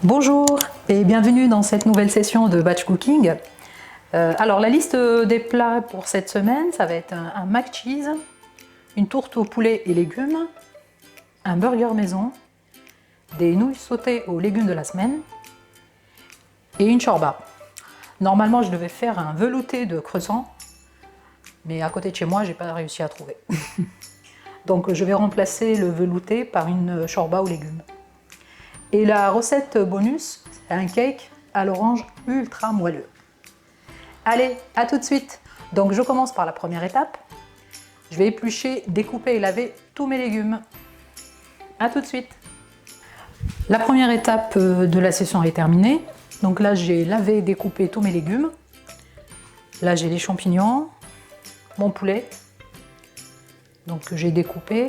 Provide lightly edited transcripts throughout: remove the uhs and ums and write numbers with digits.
Bonjour et bienvenue dans cette nouvelle session de batch cooking. Alors la liste des plats pour cette semaine, ça va être un mac cheese, une tourte au poulet et légumes, un burger maison, des nouilles sautées aux légumes de la semaine et une shorba. Normalement je devais faire un velouté de cresson, mais à côté de chez moi j'ai pas réussi à trouver. Donc je vais remplacer le velouté par une shorba aux légumes. Et la recette bonus, c'est un cake à l'orange ultra moelleux. Allez, à tout de suite. Donc je commence par la première étape. Je vais éplucher, découper et laver tous mes légumes. À tout de suite. La première étape de la session est terminée. Donc là j'ai lavé et découpé tous mes légumes. Là j'ai les champignons, mon poulet. Donc j'ai découpé.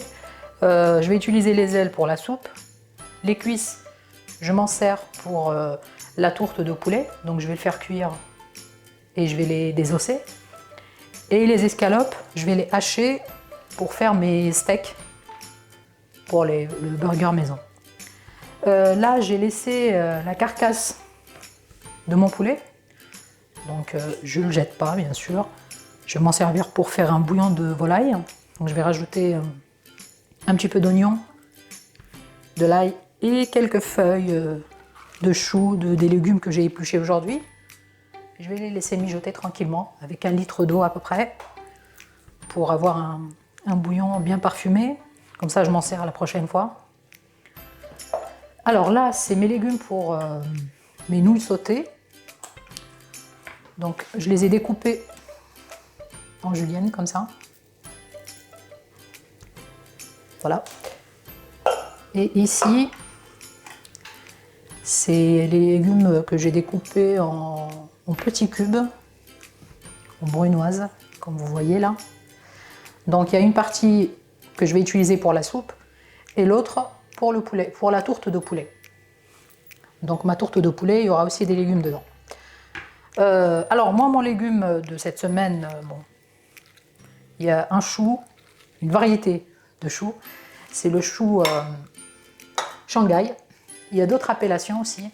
Je vais utiliser les ailes pour la soupe. Les cuisses, je m'en sers pour la tourte de poulet, donc je vais le faire cuire et je vais les désosser. Et les escalopes, je vais les hacher pour faire mes steaks pour le burger maison. Là, j'ai laissé la carcasse de mon poulet, donc je ne le jette pas bien sûr. Je vais m'en servir pour faire un bouillon de volaille. Donc je vais rajouter un petit peu d'oignon, de l'ail et quelques feuilles de choux, des légumes que j'ai épluchés aujourd'hui. Je vais les laisser mijoter tranquillement avec 1 litre d'eau à peu près pour avoir un bouillon bien parfumé. Comme ça je m'en sers la prochaine fois. Alors là c'est mes légumes pour mes nouilles sautées. Donc je les ai découpées en julienne comme ça. Voilà. Et ici, c'est les légumes que j'ai découpés en petits cubes, en brunoise, comme vous voyez là. Donc il y a une partie que je vais utiliser pour la soupe et l'autre pour le poulet, pour la tourte de poulet. Donc ma tourte de poulet, il y aura aussi des légumes dedans. Alors moi, mon légume de cette semaine, bon, il y a un chou, une variété de choux. C'est le chou Shanghai. Il y a d'autres appellations aussi.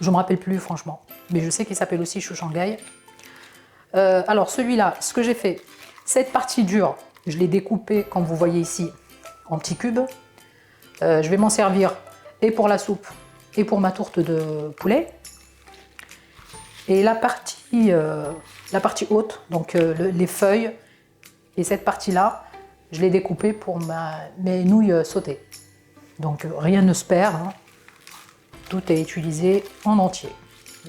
Je ne me rappelle plus franchement, mais je sais qu'il s'appelle aussi chou Shanghai. Alors celui-là, ce que j'ai fait, cette partie dure, je l'ai découpée comme vous voyez ici en petits cubes. Je vais m'en servir et pour la soupe et pour ma tourte de poulet. Et la partie haute, donc les feuilles et cette partie-là, je l'ai découpée pour mes nouilles sautées. Donc rien ne se perd, hein. Tout est utilisé en entier.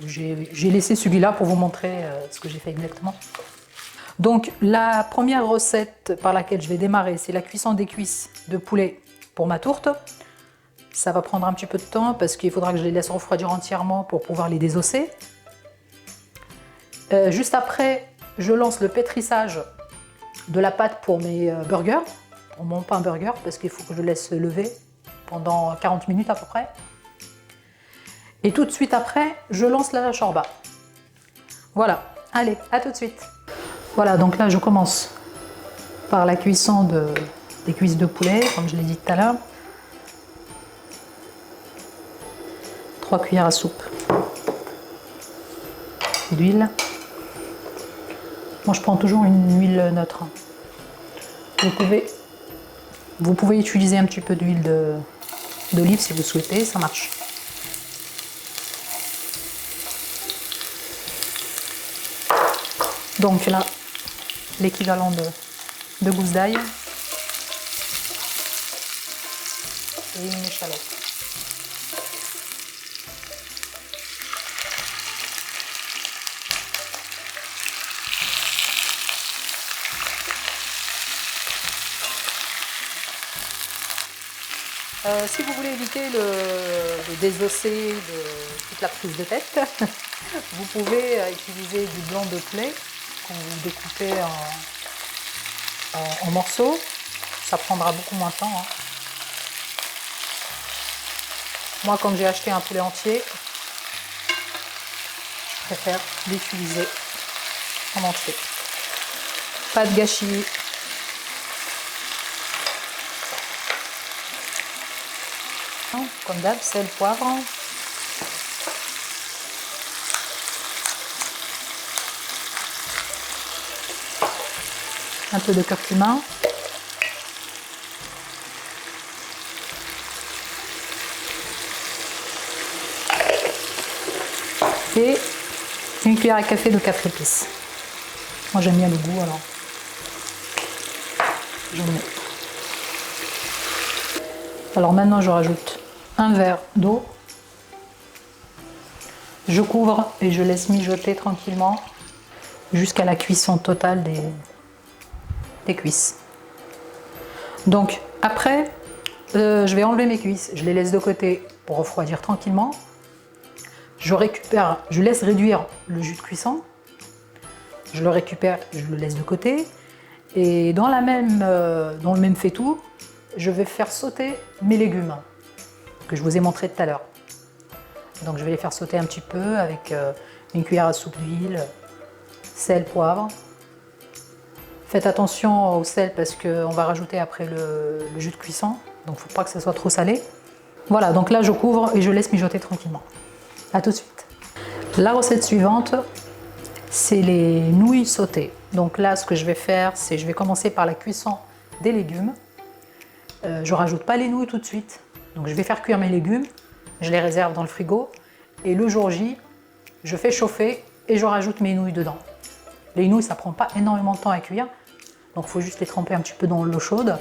J'ai laissé celui-là pour vous montrer ce que j'ai fait exactement. Donc la première recette par laquelle je vais démarrer, c'est la cuisson des cuisses de poulet pour ma tourte. Ça va prendre un petit peu de temps parce qu'il faudra que je les laisse refroidir entièrement pour pouvoir les désosser. Juste après, je lance le pétrissage de la pâte pour mes burgers, pour mon pain burger, parce qu'il faut que je le laisse lever pendant 40 minutes à peu près. Et tout de suite après, je lance la shorba. Voilà, allez, à tout de suite. Voilà, donc là je commence par la cuisson des cuisses de poulet, comme je l'ai dit tout à l'heure. 3 cuillères à soupe d'huile. Moi je prends toujours une huile neutre. Vous pouvez utiliser un petit peu d'huile d'olive si vous souhaitez, ça marche. Donc là, l'équivalent de gousses d'ail et une échalote. Si vous voulez éviter de désosser toute la prise de tête, vous pouvez utiliser du blanc de poulet qu'on vous découpez en morceaux. Ça prendra beaucoup moins de temps, hein. Moi, comme j'ai acheté un poulet entier, je préfère l'utiliser en entier. Pas de gâchis. Comme d'hab, sel, poivre. un peu de curcuma. Et une cuillère à café de 4 épices. Moi j'aime bien le goût, alors j'en mets. Alors maintenant je rajoute un verre d'eau. Je couvre et je laisse mijoter tranquillement jusqu'à la cuisson totale des cuisses. Donc après, je vais enlever mes cuisses, je les laisse de côté pour refroidir tranquillement. Je laisse réduire le jus de cuisson. Je le récupère, je le laisse de côté. Et dans le même faitout, je vais faire sauter mes légumes que je vous ai montré tout à l'heure. Donc je vais les faire sauter un petit peu avec une cuillère à soupe d'huile, sel, poivre. Faites attention au sel parce qu'on va rajouter après le jus de cuisson, donc il ne faut pas que ça soit trop salé. Voilà, donc là je couvre et je laisse mijoter tranquillement. A tout de suite. La recette suivante, c'est les nouilles sautées. Donc là, ce que je vais faire, c'est je vais commencer par la cuisson des légumes. Je rajoute pas les nouilles tout de suite. Donc je vais faire cuire mes légumes, je les réserve dans le frigo et le jour J, je fais chauffer et je rajoute mes nouilles dedans. Les nouilles, ça prend pas énormément de temps à cuire, donc il faut juste les tremper un petit peu dans l'eau chaude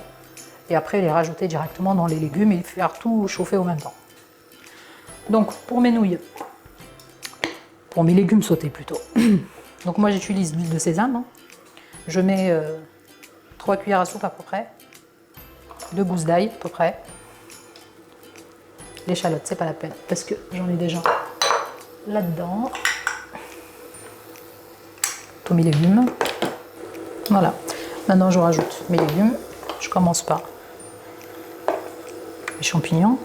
et après les rajouter directement dans les légumes et faire tout chauffer au même temps. Donc pour mes nouilles, pour mes légumes sautés plutôt, donc moi j'utilise l'huile de sésame. Je mets 3 cuillères à soupe à peu près, 2 gousses d'ail à peu près. L'échalote, c'est pas la peine parce que j'en ai déjà là-dedans. Tous mes légumes. Voilà. Maintenant, je rajoute mes légumes. Je commence par les champignons.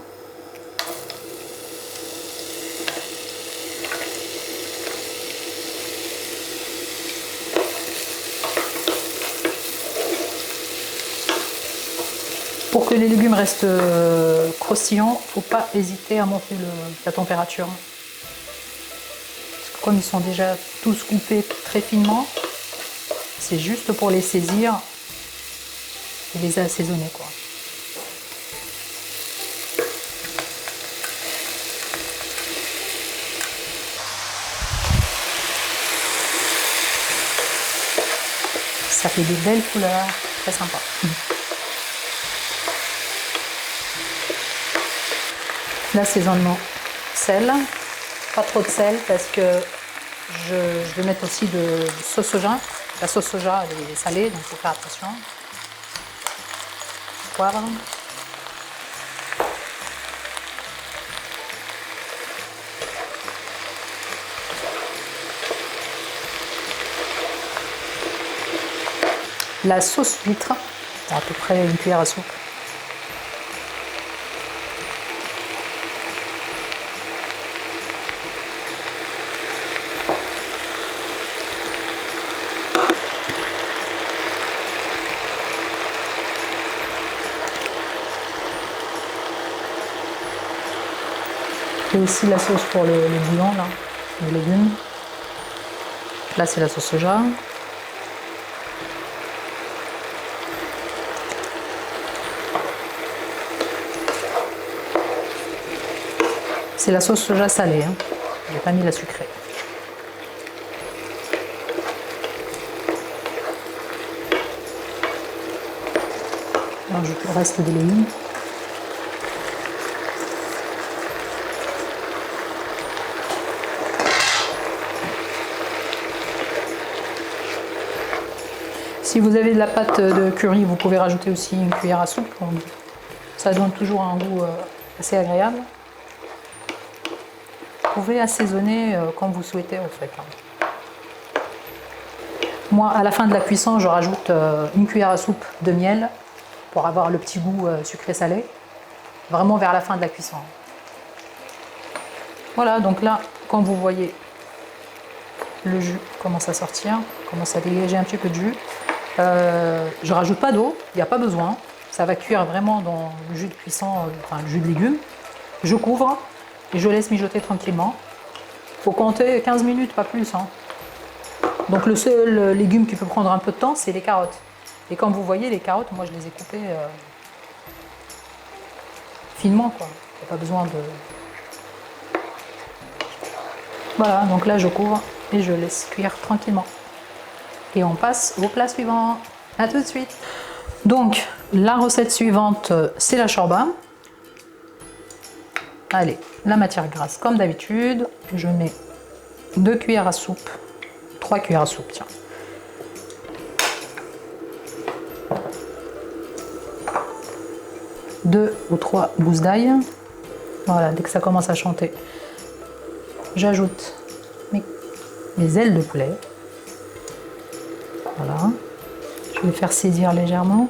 Pour que les légumes restent croustillants, il ne faut pas hésiter à monter la température. Parce que comme ils sont déjà tous coupés très finement, c'est juste pour les saisir et les assaisonner, quoi. Ça fait des belles couleurs, très sympa. L'assaisonnement, sel, pas trop de sel parce que je vais mettre aussi de sauce soja. La sauce soja elle est salée, donc il faut faire attention. Poivre. La sauce huître, à peu près une cuillère à soupe. Et aussi la sauce pour les bouillons, là, les légumes. Là, c'est la sauce soja. C'est la sauce soja salée, hein. Je n'ai pas mis la sucrée. J'ajoute le reste des légumes. Si vous avez de la pâte de curry, vous pouvez rajouter aussi une cuillère à soupe. Ça donne toujours un goût assez agréable. Vous pouvez assaisonner comme vous souhaitez en fait. Moi, à la fin de la cuisson, je rajoute une cuillère à soupe de miel pour avoir le petit goût sucré-salé. Vraiment vers la fin de la cuisson. Voilà, donc là, quand vous voyez le jus commence à sortir, commence à dégager un petit peu de jus, je rajoute pas d'eau, il n'y a pas besoin. Ça va cuire vraiment dans le jus de cuisson, enfin le jus de légumes. Je couvre et je laisse mijoter tranquillement. Il faut compter 15 minutes, pas plus, hein. Donc le seul légume qui peut prendre un peu de temps, c'est les carottes. Et comme vous voyez, les carottes, moi je les ai coupées finement, quoi. Il n'y a pas besoin de... Voilà, donc là je couvre et je laisse cuire tranquillement. Et on passe au plat suivant. À tout de suite. Donc, la recette suivante, c'est la chorba. Allez, la matière grasse, comme d'habitude, je mets 2 cuillères à soupe, 3 cuillères à soupe, tiens. Deux ou 3 gousses d'ail. Voilà, dès que ça commence à chanter, j'ajoute mes ailes de poulet. Voilà. Je vais faire saisir légèrement.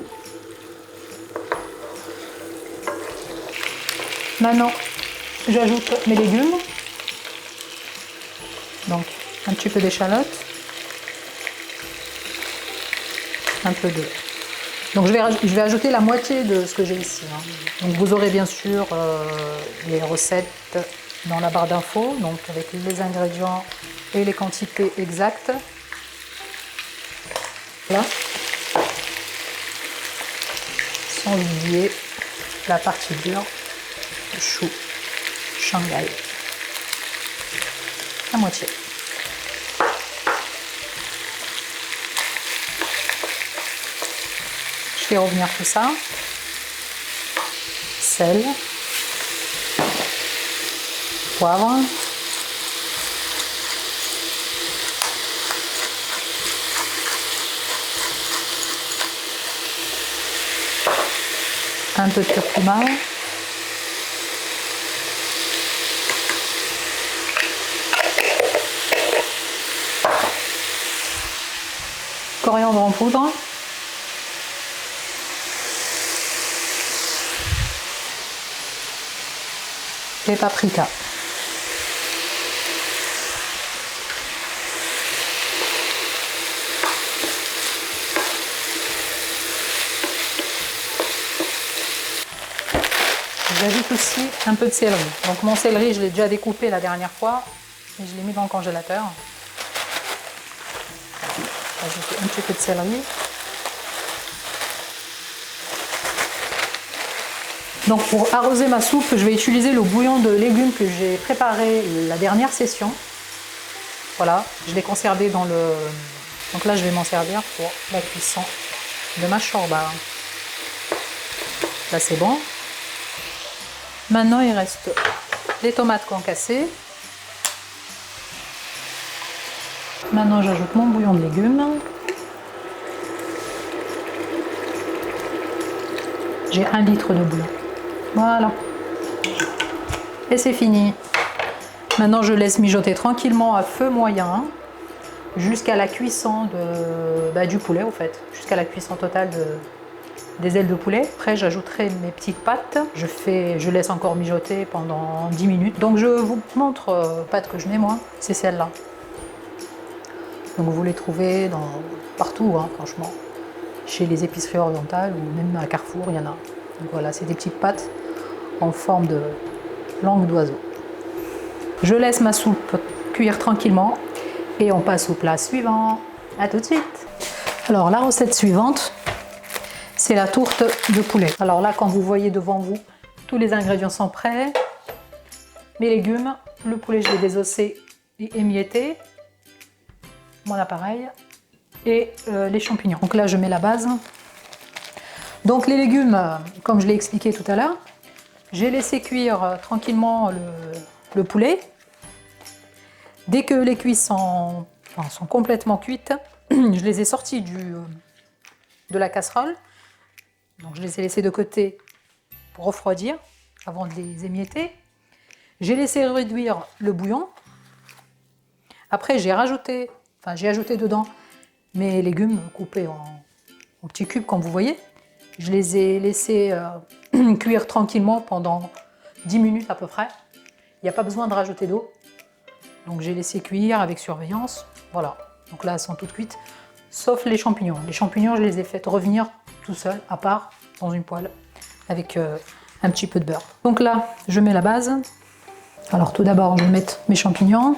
Maintenant, j'ajoute mes légumes. Donc, un petit peu d'échalote. Un peu de... Donc, je vais ajouter la moitié de ce que j'ai ici. Donc, vous aurez bien sûr les recettes dans la barre d'infos, donc avec les ingrédients et les quantités exactes. Voilà. Sans oublier la partie dure, le chou Shanghai. La moitié. Je fais revenir tout ça. Sel. Poivre. Un peu de curcuma. Coriandre en poudre. Et paprika. J'ajoute aussi un peu de céleri. Donc mon céleri, je l'ai déjà découpé la dernière fois et je l'ai mis dans le congélateur. Ajouter un petit peu de céleri. Donc pour arroser ma soupe, je vais utiliser le bouillon de légumes que j'ai préparé la dernière session. Voilà, je l'ai conservé dans le... Donc là, je vais m'en servir pour la cuisson de ma chorba. Là, c'est bon. Maintenant, il reste les tomates concassées. Maintenant, j'ajoute mon bouillon de légumes. J'ai 1 litre de bouillon. Voilà. Et c'est fini. Maintenant, je laisse mijoter tranquillement à feu moyen jusqu'à la cuisson du poulet, au fait. Jusqu'à la cuisson totale des ailes de poulet. Après, j'ajouterai mes petites pâtes. Je laisse encore mijoter pendant 10 minutes. Donc, je vous montre pâtes que je mets moi. C'est celle-là. Donc, vous les trouvez partout, hein, franchement. Chez les épiceries orientales ou même à Carrefour, il y en a. Donc voilà, c'est des petites pâtes en forme de langue d'oiseau. Je laisse ma soupe cuire tranquillement et on passe au plat suivant. À tout de suite. Alors la recette suivante, c'est la tourte de poulet. Alors là, quand vous voyez devant vous, tous les ingrédients sont prêts. Mes légumes, le poulet, je l'ai désossé et émietté. Mon appareil et les champignons. Donc là, je mets la base. Donc les légumes, comme je l'ai expliqué tout à l'heure, j'ai laissé cuire tranquillement le poulet. Dès que les cuisses sont complètement cuites, je les ai sortis de la casserole. Donc je les ai laissés de côté pour refroidir avant de les émietter. J'ai laissé réduire le bouillon. Après, j'ai ajouté dedans mes légumes coupés en petits cubes, comme vous voyez. Je les ai laissés cuire tranquillement pendant 10 minutes à peu près. Il n'y a pas besoin de rajouter d'eau. Donc j'ai laissé cuire avec surveillance. Voilà. Donc là, elles sont toutes cuites, sauf les champignons. Les champignons, je les ai fait revenir tout seuls, à part, dans une poêle, avec un petit peu de beurre. Donc là, je mets la base. Alors tout d'abord, je vais mettre mes champignons.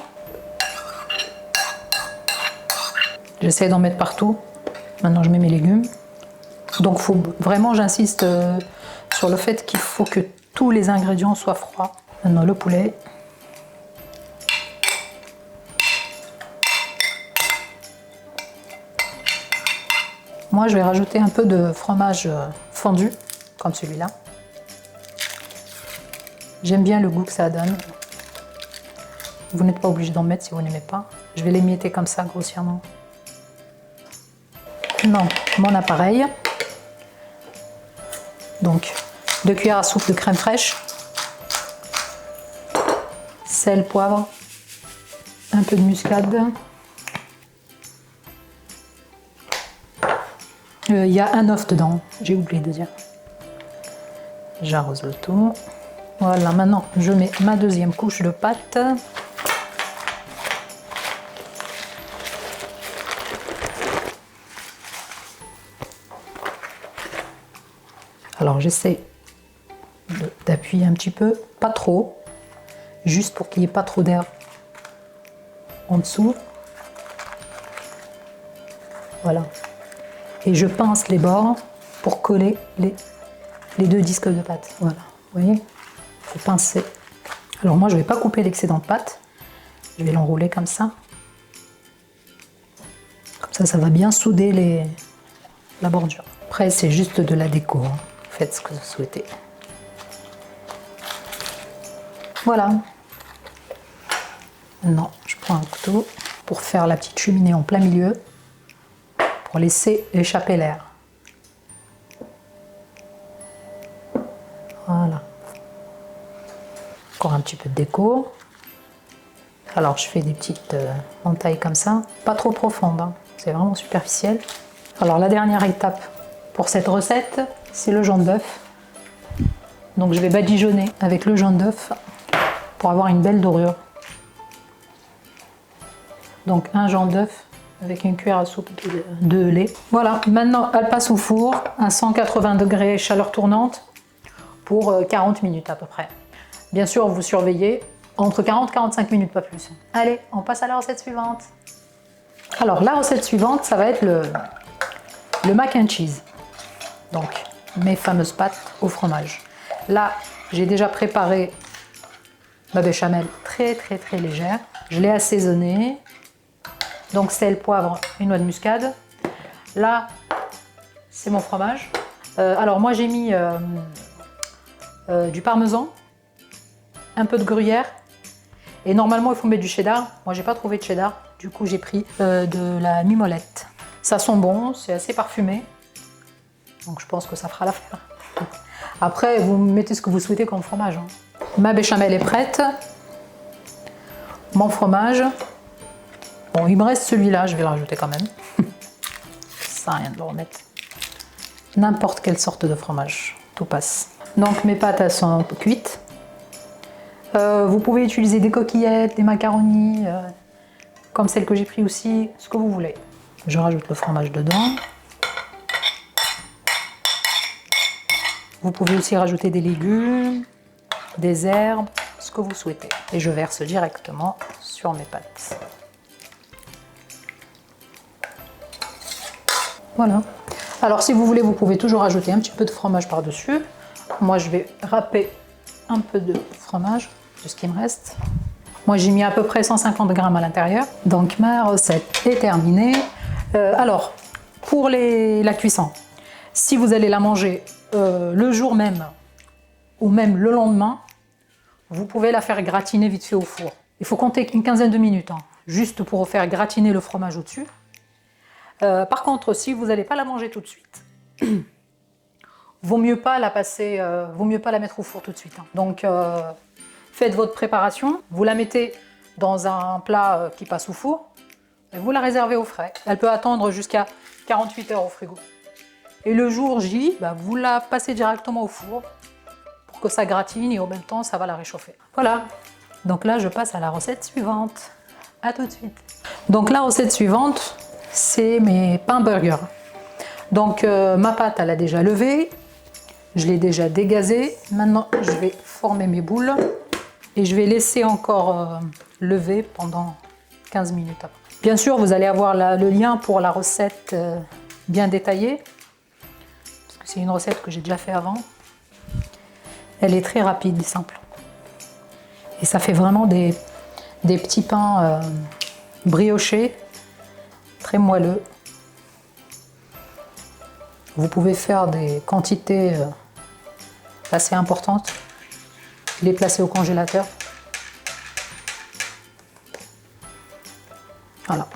J'essaie d'en mettre partout. Maintenant, je mets mes légumes. Donc vraiment, j'insiste sur le fait qu'il faut que tous les ingrédients soient froids. Maintenant le poulet. Moi, je vais rajouter un peu de fromage fondu, comme celui-là. J'aime bien le goût que ça donne. Vous n'êtes pas obligé d'en mettre si vous n'aimez pas. Je vais l'émietter comme ça, grossièrement. Maintenant, mon appareil. Donc, 2 cuillères à soupe de crème fraîche. Sel, poivre. Un peu de muscade. Il y a un œuf dedans, j'ai oublié de dire. J'arrose le tout. Voilà, maintenant je mets ma deuxième couche de pâte. Alors j'essaie d'appuyer un petit peu, pas trop, juste pour qu'il n'y ait pas trop d'air en dessous. Voilà. Et je pince les bords pour coller les 2 disques de pâte. Voilà, vous voyez, il faut pincer. Alors moi, je ne vais pas couper l'excédent de pâte. Je vais l'enrouler comme ça. Comme ça, ça va bien souder la bordure. Après, c'est juste de la déco. Hein. Faites ce que vous souhaitez. Voilà. Maintenant, je prends un couteau pour faire la petite cheminée en plein milieu. Pour laisser échapper l'air. Voilà. Encore un petit peu de déco. Alors je fais des petites entailles comme ça, pas trop profondes, hein. C'est vraiment superficiel. Alors la dernière étape pour cette recette, c'est le jaune d'œuf. Donc je vais badigeonner avec le jaune d'œuf pour avoir une belle dorure. Donc un jaune d'œuf avec une cuillère à soupe de lait. Voilà, maintenant elle passe au four à 180 degrés chaleur tournante pour 40 minutes à peu près. Bien sûr, vous surveillez entre 40 et 45 minutes, pas plus. Allez, on passe à la recette suivante. Alors la recette suivante, ça va être le mac and cheese. Donc mes fameuses pâtes au fromage. Là, j'ai déjà préparé ma béchamel très légère. Je l'ai assaisonnée. Donc sel, poivre et noix de muscade. Là, c'est mon fromage. Alors moi j'ai mis du parmesan, un peu de gruyère. Et normalement il faut mettre du cheddar. Moi j'ai pas trouvé de cheddar. Du coup j'ai pris de la mimolette. Ça sent bon, c'est assez parfumé. Donc je pense que ça fera l'affaire. Après vous mettez ce que vous souhaitez comme fromage. Hein. Ma béchamel est prête. Mon fromage. Bon, il me reste celui-là, je vais le rajouter quand même. Ça sert à rien de le remettre. N'importe quelle sorte de fromage, tout passe. Donc mes pâtes, elles sont cuites. Vous pouvez utiliser des coquillettes, des macaronis, comme celle que j'ai pris aussi, ce que vous voulez. Je rajoute le fromage dedans. Vous pouvez aussi rajouter des légumes, des herbes, ce que vous souhaitez. Et je verse directement sur mes pâtes. Voilà. Alors si vous voulez, vous pouvez toujours rajouter un petit peu de fromage par-dessus. Moi je vais râper un peu de fromage, de ce qui me reste. Moi j'ai mis à peu près 150 grammes à l'intérieur. Donc ma recette est terminée. Alors pour la cuisson, si vous allez la manger le jour même ou même le lendemain, vous pouvez la faire gratiner vite fait au four. Il faut compter une quinzaine de minutes, hein, juste pour faire gratiner le fromage au-dessus. Par contre, si vous n'allez pas la manger tout de suite, vaut mieux pas la mettre au four tout de suite. Hein. Donc, faites votre préparation, vous la mettez dans un plat qui passe au four, et vous la réservez au frais. Elle peut attendre jusqu'à 48 heures au frigo. Et le jour J, vous la passez directement au four pour que ça gratine et en même temps, ça va la réchauffer. Voilà. Donc là, je passe à la recette suivante. À tout de suite. Donc la recette suivante, c'est mes pains burgers. Donc ma pâte, elle a déjà levé. Je l'ai déjà dégazée. Maintenant, je vais former mes boules. Et je vais laisser encore lever pendant 15 minutes après. Bien sûr, vous allez avoir le lien pour la recette bien détaillée que c'est une recette que j'ai déjà fait avant. Elle est très rapide et simple. Et ça fait vraiment des petits pains briochés, très moelleux. Vous pouvez faire des quantités assez importantes, les placer au congélateur. Voilà.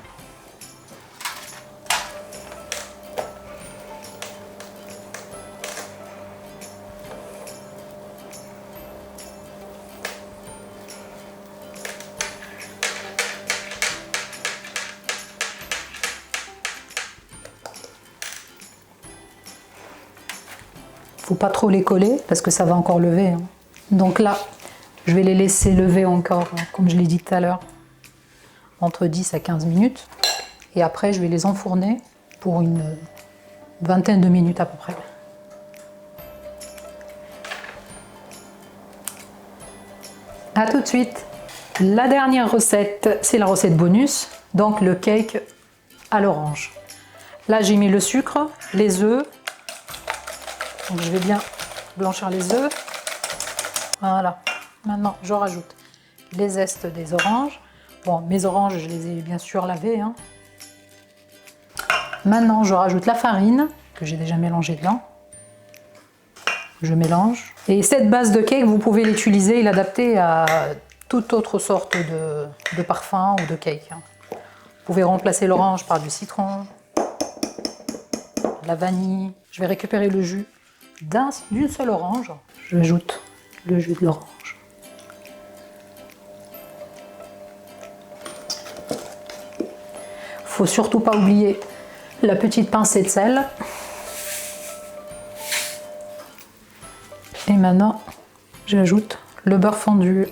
Faut pas trop les coller parce que ça va encore lever. Hein. Donc là, je vais les laisser lever encore, comme je l'ai dit tout à l'heure, entre 10 à 15 minutes. Et après, je vais les enfourner pour une vingtaine de minutes à peu près. A tout de suite. La dernière recette, c'est la recette bonus, donc le cake à l'orange. Là, j'ai mis le sucre, les œufs. Donc je vais bien blanchir les œufs. Voilà. Maintenant, je rajoute les zestes des oranges. Bon, mes oranges, je les ai bien sûr lavées. Hein. Maintenant, je rajoute la farine que j'ai déjà mélangée dedans. Je mélange. Et cette base de cake, vous pouvez l'utiliser et l'adapter à toute autre sorte de parfum ou de cake. Hein. Vous pouvez remplacer l'orange par du citron, la vanille. Je vais récupérer le jus d'une seule orange. J'ajoute le jus de l'orange. Faut surtout pas oublier la petite pincée de sel. Et maintenant, j'ajoute le beurre fondu.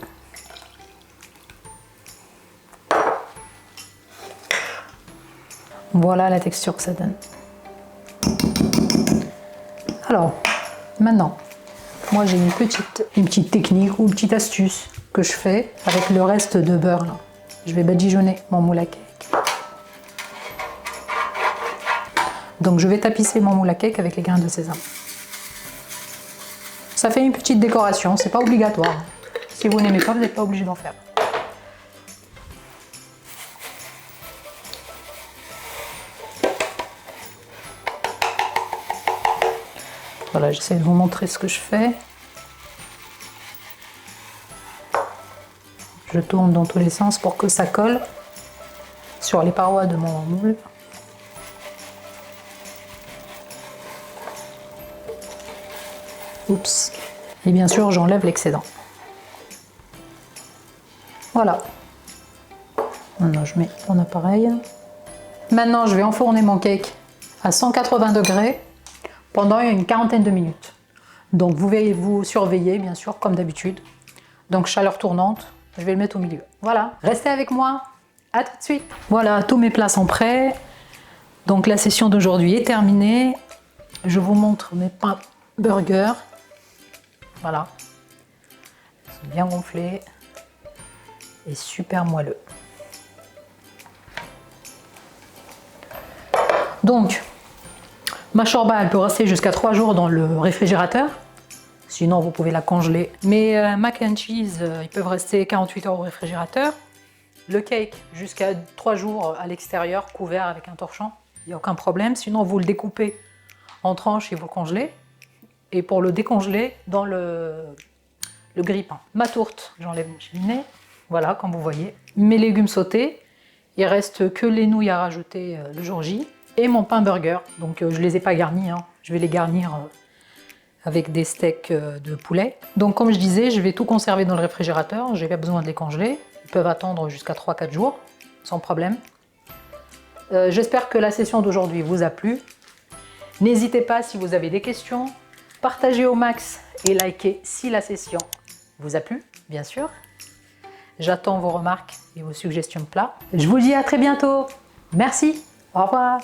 Voilà la texture que ça donne. Alors, maintenant, moi j'ai une petite technique ou une petite astuce que je fais avec le reste de beurre là. Je vais badigeonner mon moule à cake. Donc je vais tapisser mon moule à cake avec les grains de sésame. Ça fait une petite décoration, c'est pas obligatoire. Si vous n'aimez pas, vous n'êtes pas obligé d'en faire. Voilà, j'essaie de vous montrer ce que je fais. Je tourne dans tous les sens pour que ça colle sur les parois de mon moule. Oups. Et bien sûr, j'enlève l'excédent. Voilà. Maintenant, je mets mon appareil. Maintenant, je vais enfourner mon cake à 180 degrés pendant une quarantaine de minutes. Donc, vous surveiller, bien sûr, comme d'habitude. Donc, chaleur tournante, je vais le mettre au milieu. Voilà. Restez avec moi. À tout de suite. Voilà, tous mes plats sont prêts. Donc, la session d'aujourd'hui est terminée. Je vous montre mes pains burgers. Voilà, ils sont bien gonflés et super moelleux. Donc, ma shorba, elle peut rester jusqu'à 3 jours dans le réfrigérateur. Sinon, vous pouvez la congeler. Mes mac and cheese, ils peuvent rester 48 heures au réfrigérateur. Le cake, jusqu'à 3 jours à l'extérieur, couvert avec un torchon. Il n'y a aucun problème. Sinon, vous le découpez en tranches et vous le congelez. Et pour le décongeler dans le grille-pain. Ma tourte, j'enlève mon cheminée. Voilà, comme vous voyez. Mes légumes sautés. Il reste que les nouilles à rajouter le jour J. Et mon pain burger. Donc je ne les ai pas garnis. Hein. Je vais les garnir avec des steaks de poulet. Donc comme je disais, je vais tout conserver dans le réfrigérateur. Je n'ai pas besoin de les congeler. Ils peuvent attendre jusqu'à 3-4 jours, sans problème. J'espère que la session d'aujourd'hui vous a plu. N'hésitez pas si vous avez des questions. Partagez au max et likez si la session vous a plu, bien sûr. J'attends vos remarques et vos suggestions de plats. Je vous dis à très bientôt. Merci. Au revoir.